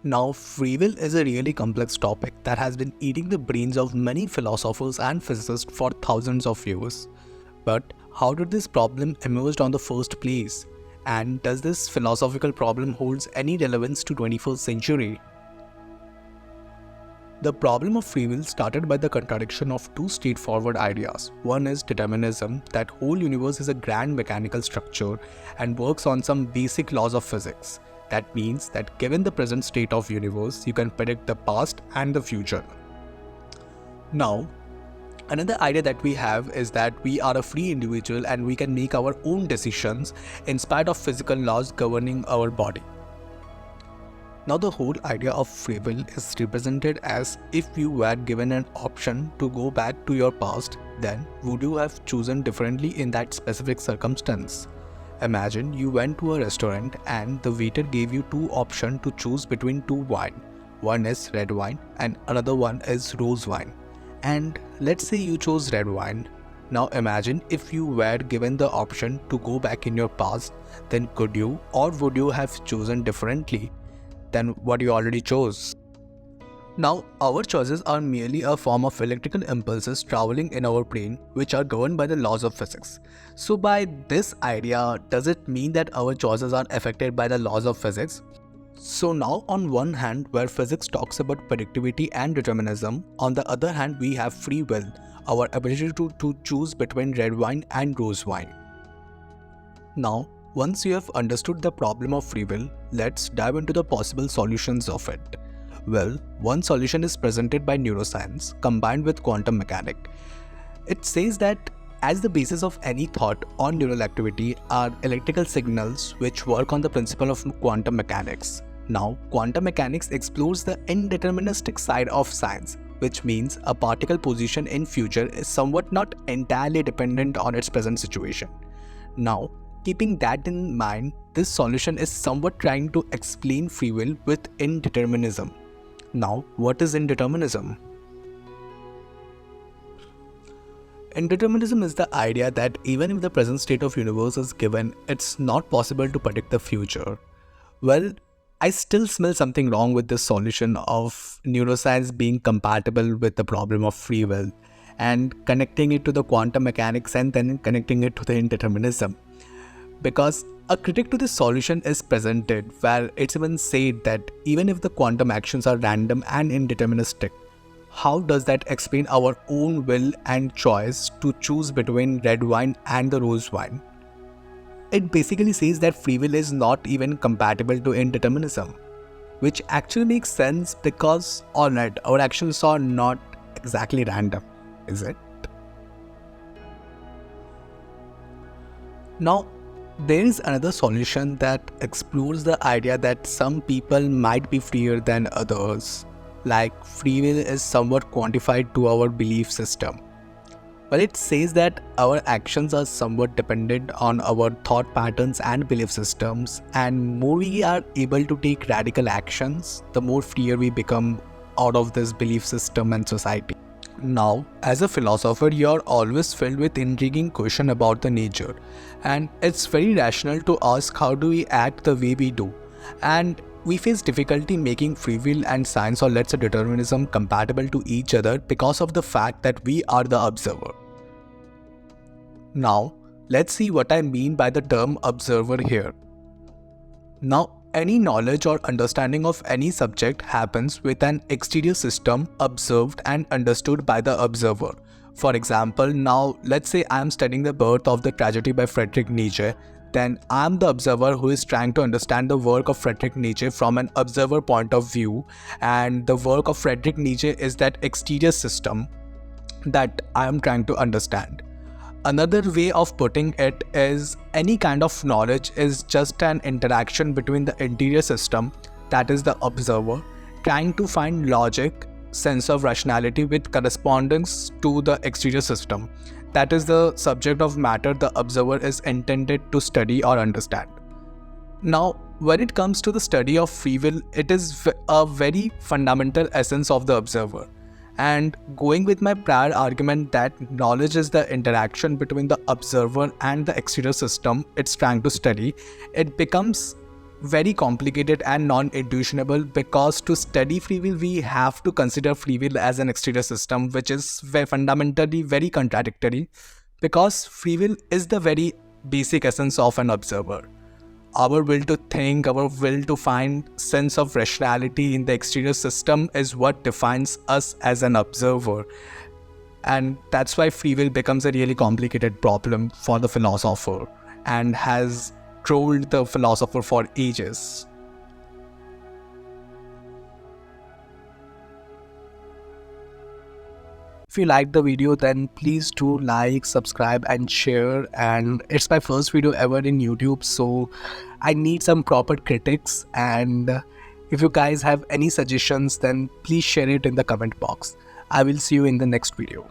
Now, free will is a really complex topic that has been eating the brains of many philosophers and physicists for thousands of years. But how did this problem emerge on the first place? And does this philosophical problem holds any relevance to 21st century? The problem of free will started by the contradiction of two straightforward ideas. One is determinism, that whole universe is a grand mechanical structure and works on some basic laws of physics. That means that given the present state of universe, you can predict the past and the future. Now, another idea that we have is that we are a free individual and we can make our own decisions in spite of physical laws governing our body. Now the whole idea of free will is represented as if you were given an option to go back to your past, then would you have chosen differently in that specific circumstance? Imagine you went to a restaurant and the waiter gave you two options to choose between two wine. One is red wine and another one is rose wine. And let's say you chose red wine. Now imagine if you were given the option to go back in your past, then could you or would you have chosen differently than what you already chose? Now, our choices are merely a form of electrical impulses traveling in our brain which are governed by the laws of physics. So by this idea, does it mean that our choices are affected by the laws of physics? So now on one hand, where physics talks about predictivity and determinism, on the other hand we have free will, our ability to choose between red wine and rose wine. Now, once you have understood the problem of free will, let's dive into the possible solutions of it. Well, one solution is presented by neuroscience combined with quantum mechanics. It says that as the basis of any thought or neural activity are electrical signals which work on the principle of quantum mechanics. Now, quantum mechanics explores the indeterministic side of science, which means a particle position in future is somewhat not entirely dependent on its present situation. Now, keeping that in mind, this solution is somewhat trying to explain free will with indeterminism. Now, what is indeterminism? Indeterminism is the idea that even if the present state of universe is given, it's not possible to predict the future. Well, I still smell something wrong with this solution of neuroscience being compatible with the problem of free will and connecting it to the quantum mechanics and then connecting it to the indeterminism. Because a critique to this solution is presented where it's even said that even if the quantum actions are random and indeterministic, how does that explain our own will and choice to choose between red wine and the rose wine? It basically says that free will is not even compatible to indeterminism, which actually makes sense because, alright, our actions are not exactly random, is it? Now, there is another solution that explores the idea that some people might be freer than others, like free will is somewhat quantified to our belief system. Well, it says that our actions are somewhat dependent on our thought patterns and belief systems, and more we are able to take radical actions, the more freer we become out of this belief system and society. Now, as a philosopher, you're always filled with intriguing questions about the nature, and it's very rational to ask how do we act the way we do, and we face difficulty making free will and science, or let's say determinism, compatible to each other because of the fact that we are the observer. Now, let's see what I mean by the term observer here. Now, any knowledge or understanding of any subject happens with an exterior system observed and understood by the observer. For example, now let's say I am studying the birth of the tragedy by Friedrich Nietzsche, then I am the observer who is trying to understand the work of Friedrich Nietzsche from an observer point of view, and the work of Friedrich Nietzsche is that exterior system that I am trying to understand. Another way of putting it is any kind of knowledge is just an interaction between the interior system, that is the observer, trying to find logic, sense of rationality with correspondence to the exterior system, that is the subject of matter the observer is intended to study or understand. Now, when it comes to the study of free will, it is a very fundamental essence of the observer. And going with my prior argument that knowledge is the interaction between the observer and the exterior system it's trying to study, it becomes very complicated and non-intuitionable, because to study free will we have to consider free will as an exterior system, which is fundamentally very contradictory, because free will is the very basic essence of an observer. Our will to think, our will to find sense of rationality in the exterior system is what defines us as an observer. And that's why free will becomes a really complicated problem for the philosopher and has trolled the philosopher for ages. If you liked the video, then please do like, subscribe and share. And it's my first video ever in YouTube, so I need some proper critics. And if you guys have any suggestions, then please share it in the comment box. I will see you in the next video.